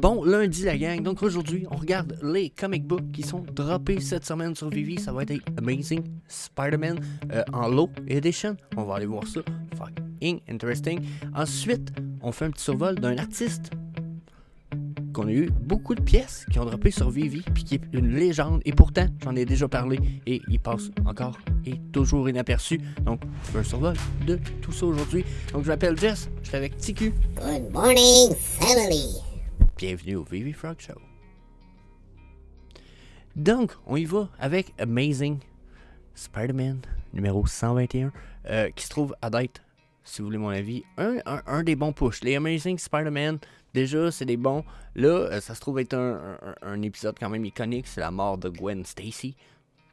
Bon lundi la gang, donc aujourd'hui on regarde les comic books qui sont droppés cette semaine sur Vivi. Ça va être Amazing Spider-Man en low edition, on va aller voir ça, fucking interesting. Ensuite on fait un petit survol d'un artiste qu'on a eu beaucoup de pièces qui ont droppé sur Vivi, puis qui est une légende, et pourtant j'en ai déjà parlé et il passe encore et toujours inaperçu. Donc on fait un survol de tout ça aujourd'hui. Donc je m'appelle Jess, je suis avec TQ. Good morning, family. Bienvenue au Vivi Frog Show. Donc, on y va avec Amazing Spider-Man numéro 121, qui se trouve à d'être, si vous voulez mon avis, un des bons push. Les Amazing Spider-Man, déjà, c'est des bons. Là, ça se trouve être un épisode quand même iconique, c'est la mort de Gwen Stacy,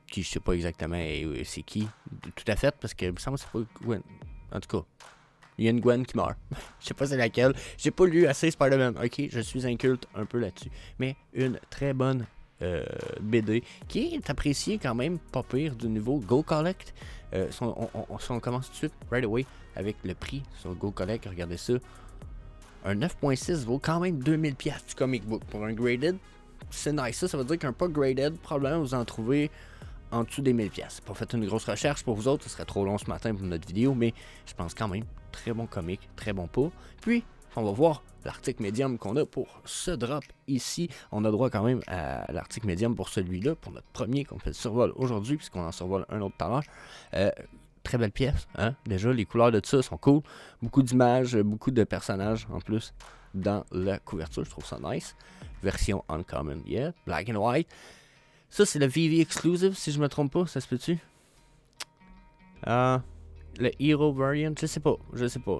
qui je sais pas exactement c'est qui, tout à fait, parce que il me semble que c'est pas Gwen. En tout cas, il y a une Gwen qui meurt. Je sais pas c'est laquelle. J'ai pas lu assez Spider-Man. Ok, je suis inculte un peu là-dessus. Mais une très bonne BD qui est appréciée quand même pas pire du niveau Go Collect. On commence tout de suite, right away, avec le prix sur Go Collect. Regardez ça. Un 9.6 vaut quand même 2000$ du comic book. Pour un graded, c'est nice. Ça veut dire qu'un pas graded, probablement vous en trouvez en dessous des 1000$. C'est pas fait une grosse recherche pour vous autres, ce serait trop long ce matin pour notre vidéo, mais je pense quand même, très bon comic, très bon pot. Puis, on va voir l'article médium qu'on a pour ce drop ici. On a droit quand même à l'article médium pour celui-là, pour notre premier qu'on fait le survol aujourd'hui, puisqu'on en survole un autre tout à l'heure. Très belle pièce, hein? Déjà, les couleurs de ça sont cool. Beaucoup d'images, beaucoup de personnages en plus dans la couverture, je trouve ça nice. Version uncommon, yeah, black and white. Ça, c'est le VV Exclusive, si je me trompe pas, ça se peut-tu? Le Hero Variant, je sais pas.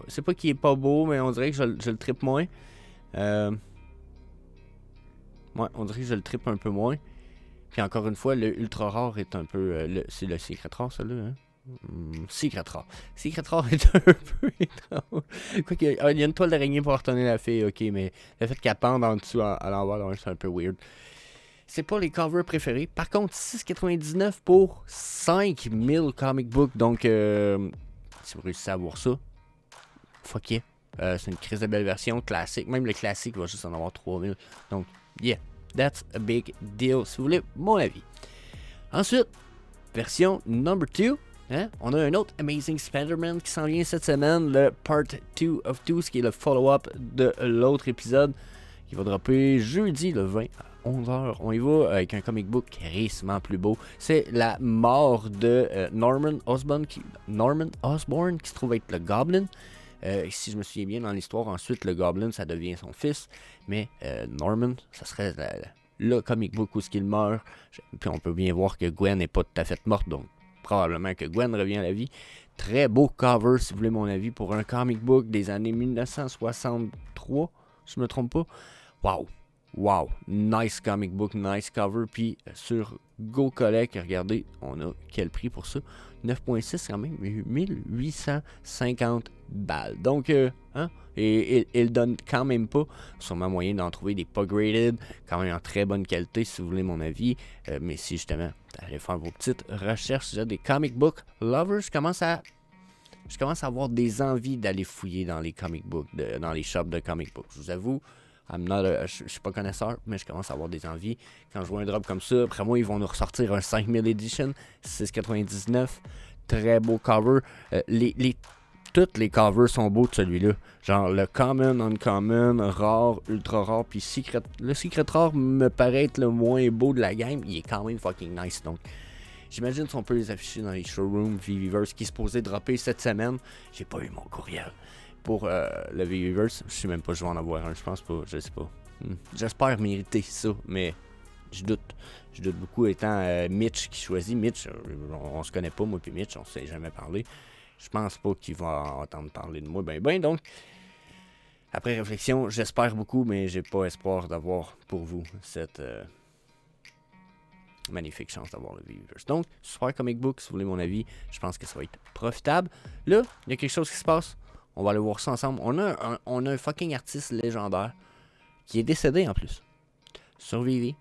C'est pas qu'il est pas beau, mais on dirait que je le trippe moins. Ouais, on dirait que je le trippe un peu moins. Puis encore une fois, le Ultra Rare est un peu... c'est le Secret Rare, celui-là, hein? Secret Rare. Secret Rare est un peu étrange. Quoique, il y a une toile d'araignée pour retenir la fille, ok, mais le fait qu'elle pende en dessous à l'envers, c'est un peu weird. C'est pas les covers préférés. Par contre, 6,99$ pour 5000 comic books. Donc, si vous réussissez à voir ça, fuck yeah. C'est une crise de belle version, classique. Même le classique va juste en avoir 3000. Donc, yeah, that's a big deal, si vous voulez mon avis. Ensuite, version number 2. Hein? On a un autre Amazing Spider-Man qui s'en vient cette semaine, le Part 2 of 2, ce qui est le follow-up de l'autre épisode, qui va dropper jeudi le 20 à 11h. On y va avec un comic book carrément plus beau. C'est la mort de Norman Osborn qui se trouve être le Goblin. Si je me souviens bien dans l'histoire, ensuite le Goblin ça devient son fils. Mais Norman, ça serait le comic book où il meurt. Puis on peut bien voir que Gwen n'est pas tout à fait morte, donc probablement que Gwen revient à la vie. Très beau cover, si vous voulez mon avis, pour un comic book des années 1963, si je me trompe pas. Wow, nice comic book, nice cover. Puis sur Go Collect, regardez, on a quel prix pour ça? 9.6 quand même, 1850 balles. Donc, et il donne quand même pas, sûrement moyen d'en trouver des pas graded, quand même en très bonne qualité si vous voulez mon avis. Mais si justement, allez faire vos petites recherches déjà des comic book lovers, je commence à avoir des envies d'aller fouiller dans les comic books, dans les shops de comic books. Je vous avoue, je suis pas connaisseur, mais je commence à avoir des envies. Quand je vois un drop comme ça, après moi, ils vont nous ressortir un 5000 edition, 6,99$. Très beau cover. Toutes les covers sont beaux de celui-là. Genre le common, uncommon, rare, ultra rare, puis le secret rare me paraît être le moins beau de la game. Il est quand même fucking nice. Donc, j'imagine si on peut les afficher dans les showrooms Viviverse qui se posait dropper cette semaine. J'ai pas eu mon courriel pour le Viviverse. Je sais même pas, je vais en avoir un, je pense pas, je sais pas. J'espère mériter ça, mais je doute beaucoup étant Mitch qui choisit. Mitch, on se connaît pas, moi puis Mitch, on s'est jamais parlé. Je pense pas qu'il va entendre parler de moi ben. Donc, après réflexion, j'espère beaucoup, mais j'ai pas espoir d'avoir pour vous cette magnifique chance d'avoir le Viviverse. Donc, super comic book, si vous voulez mon avis, je pense que ça va être profitable. Là, il y a quelque chose qui se passe. On va aller voir ça ensemble. On a un fucking artiste légendaire qui est décédé en plus. Sur Vivi.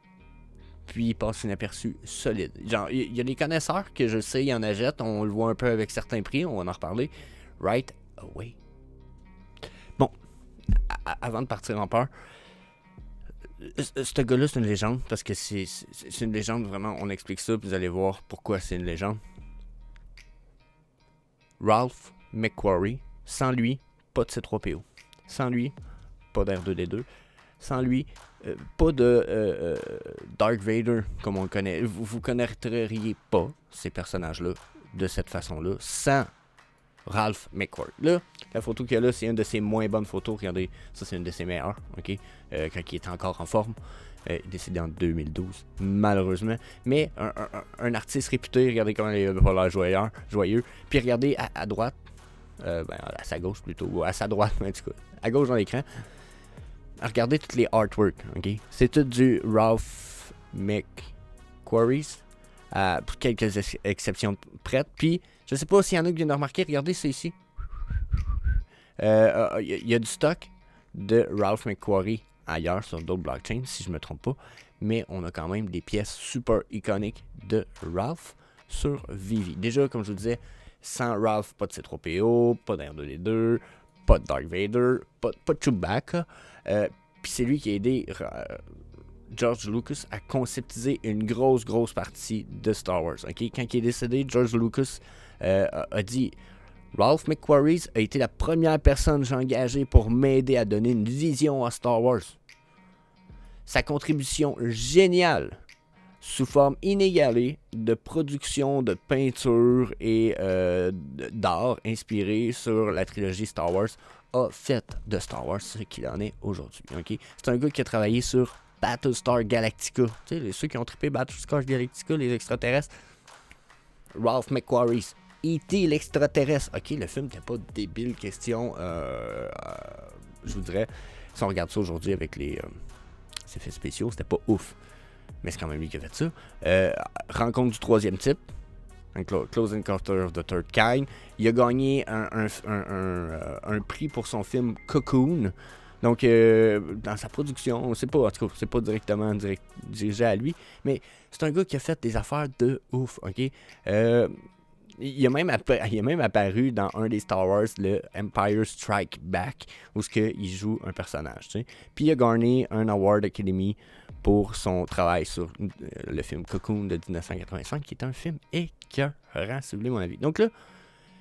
Puis il passe inaperçu solide. Genre, il y a des connaisseurs que je sais, il y en achètent. On le voit un peu avec certains prix. On va en reparler. Right away. Bon, avant de partir en peur, Ce gars-là, c'est une légende, parce que c'est une légende, vraiment, on explique ça, puis vous allez voir pourquoi c'est une légende. Ralph McQuarrie, sans lui, pas de C3PO. Sans lui, pas d'R2D2. Sans lui, pas de Darth Vader, comme on le connaît. Vous connaîtriez pas ces personnages-là de cette façon-là, sans Ralph McQuarrie. Là, la photo qu'il y a là, c'est une de ses moins bonnes photos. Regardez, ça c'est une de ses meilleures, ok? Quand il était encore en forme. Il est décédé en 2012, malheureusement. Mais un artiste réputé, regardez comment il a pas l'air joyeux. Puis regardez à droite, à sa gauche plutôt, ou à sa droite, en tout cas, à gauche dans l'écran. Regardez toutes les artworks, ok? C'est tout du Ralph McQuarrie, pour quelques exceptions prêtes. Puis, je sais pas s'il y en a qui viennent de remarquer, regardez, c'est ici. Il y a du stock de Ralph McQuarrie ailleurs sur d'autres blockchains, si je me trompe pas. Mais on a quand même des pièces super iconiques de Ralph sur Vivi. Déjà, comme je vous disais, sans Ralph, pas de C3PO, pas d'R2D2, pas de Darth Vader, pas de Chewbacca. Puis c'est lui qui a aidé George Lucas à conceptualiser une grosse partie de Star Wars. Okay? Quand il est décédé, George Lucas a dit Ralph McQuarrie a été la première personne que j'ai engagée pour m'aider à donner une vision à Star Wars. Sa contribution géniale, sous forme inégalée de production de peinture et d'art inspiré sur la trilogie Star Wars, a fait de Star Wars ce qu'il en est aujourd'hui. Okay? C'est un gars qui a travaillé sur Battlestar Galactica. Tu sais, ceux qui ont trippé Battlestar Galactica, les extraterrestres. Ralph McQuarrie. E.T. l'extraterrestre. Ok, le film n'était pas débile, question. Je vous dirais, si on regarde ça aujourd'hui avec les effets spéciaux, c'était pas ouf. Mais c'est quand même lui qui a fait ça. Rencontre du troisième type. Close Encounter of the Third Kind. Il a gagné un prix pour son film Cocoon. Donc, dans sa production, on sait pas, en tout cas, c'est pas directement dirigé à lui, mais c'est un gars qui a fait des affaires de ouf, ok? Il a même apparu dans un des Star Wars, le Empire Strike Back, où il joue un personnage, tu sais. Puis il a gagné un Award Academy pour son travail sur le film Cocoon de 1985, qui est un film écœurant, si vous voulez mon avis. Donc là,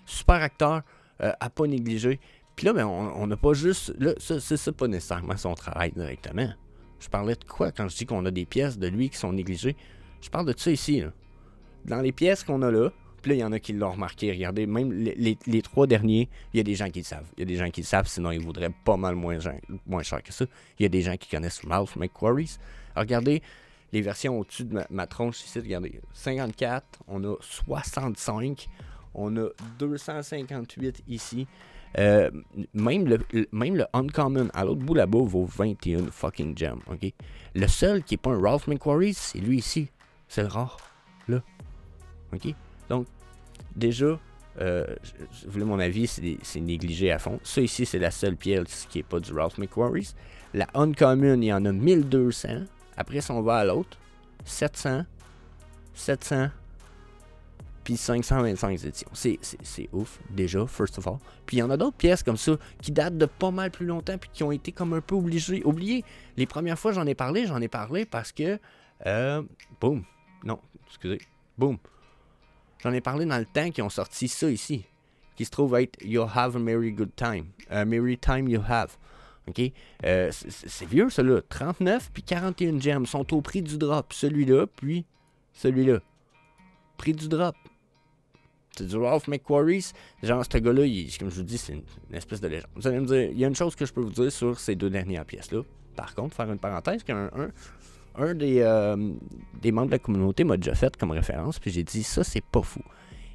super acteur, à pas négliger. Puis là, on n'a pas juste... Là, c'est pas nécessairement son travail directement. Je parlais de quoi quand je dis qu'on a des pièces de lui qui sont négligées? Je parle de ça ici, là. Dans les pièces qu'on a là, puis là, il y en a qui l'ont remarqué. Regardez, même les trois derniers, il y a des gens qui le savent. Il y a des gens qui le savent, sinon ils voudraient pas mal moins cher que ça. Il y a des gens qui connaissent Ralph McQuarrie. Alors, regardez les versions au-dessus de ma tronche ici. Regardez, 54, on a 65, on a 258 ici. Même le Uncommon à l'autre bout là-bas vaut 21 fucking gems, ok? Le seul qui est pas un Ralph McQuarrie, c'est lui ici. C'est le rare, là. Ok? Donc, déjà, je voulais mon avis, c'est négligé à fond. Ça ici, c'est la seule pièce qui est pas du Ralph McQuarrie. La Uncommon, il y en a 1200. Après, si on va à l'autre, 700, puis 525 éditions. C'est ouf, déjà, first of all. Puis il y en a d'autres pièces comme ça qui datent de pas mal plus longtemps puis qui ont été comme un peu oubliées. Les premières fois j'en ai parlé parce que... boum. Non, excusez. Boum. J'en ai parlé dans le temps qu'ils ont sorti ça ici. Qui se trouve être You'll have a merry good time. A merry time you have. OK? C'est vieux, ça là. 39 puis 41 gems sont au prix du drop. Celui-là, puis celui-là. Prix du drop. C'est du Ralph McQuarrie. Genre, ce gars-là, comme je vous dis, c'est une espèce de légende. Vous allez me dire, il y a une chose que je peux vous dire sur ces deux dernières pièces-là. Par contre, faire une parenthèse, qu'un des membres de la communauté m'a déjà fait comme référence, puis j'ai dit, ça, c'est pas fou.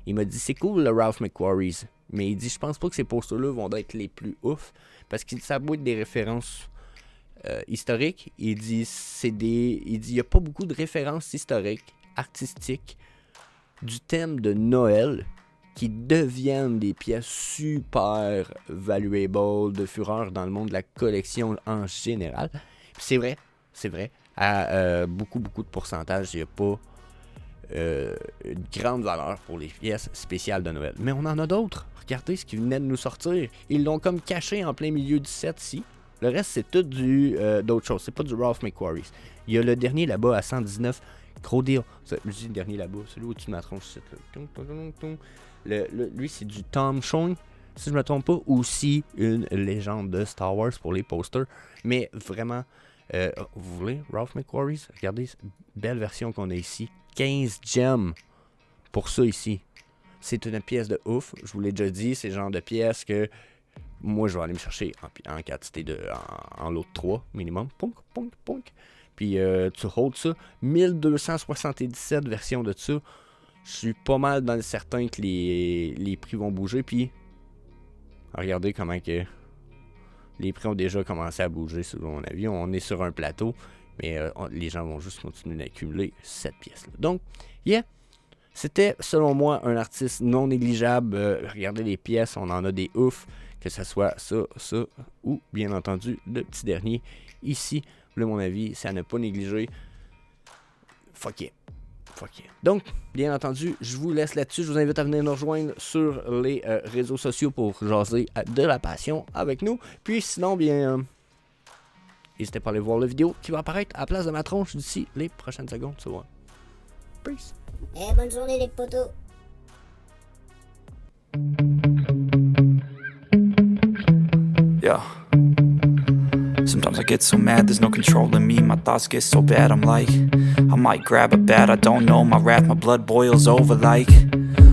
Il m'a dit, c'est cool le Ralph McQuarrie, mais il dit, je pense pas que ces posters-là vont être les plus ouf, parce qu'il dit, ça doit être des références historiques. Il dit, il y a pas beaucoup de références historiques, artistiques, du thème de Noël qui deviennent des pièces super valuable de fureur dans le monde de la collection en général. Puis c'est vrai. À beaucoup de pourcentage, il n'y a pas une grande valeur pour les pièces spéciales de Noël. Mais on en a d'autres. Regardez ce qui venait de nous sortir. Ils l'ont comme caché en plein milieu du set ici. Le reste, c'est tout d'autres choses. C'est pas du Ralph McQuarrie. Il y a le dernier là-bas à 119. Gros deal. Je dis le dernier là-bas. Celui où tu ma tronche. Lui, c'est du Tom Chong. Si je ne me trompe pas, aussi une légende de Star Wars pour les posters. Mais vraiment, vous voulez Ralph McQuarrie? Regardez, belle version qu'on a ici. 15 gems pour ça ici. C'est une pièce de ouf. Je vous l'ai déjà dit, c'est le genre de pièce que moi, je vais aller me chercher en quantité en lot de 3 minimum. Punk, punk, punk. Puis tu hold ça. 1277 versions de ça. Je suis pas mal dans le certain que les prix vont bouger. Puis regardez comment que les prix ont déjà commencé à bouger, selon mon avis. On est sur un plateau, mais les gens vont juste continuer d'accumuler cette pièce-là. Donc, yeah, c'était, selon moi, un artiste non négligeable. Regardez les pièces, on en a des ouf, que ce soit ça, ou, bien entendu, le petit dernier, ici. Là, mon avis, c'est à ne pas négliger. Fuck yeah. Donc, bien entendu, je vous laisse là-dessus. Je vous invite à venir nous rejoindre sur les réseaux sociaux pour jaser de la passion avec nous. Puis sinon, bien, n'hésitez pas à aller voir la vidéo qui va apparaître à la place de ma tronche d'ici les prochaines secondes. Tu vois. Peace. Et bonne journée les potos. Yeah. Sometimes I get so mad, there's no controlling me. My thoughts get so bad, I'm like, I might grab a bat, I don't know. My wrath, my blood boils over like,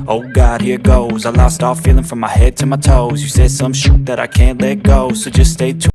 oh God, here goes. I lost all feeling from my head to my toes. You said some shit that I can't let go, so just stay tuned.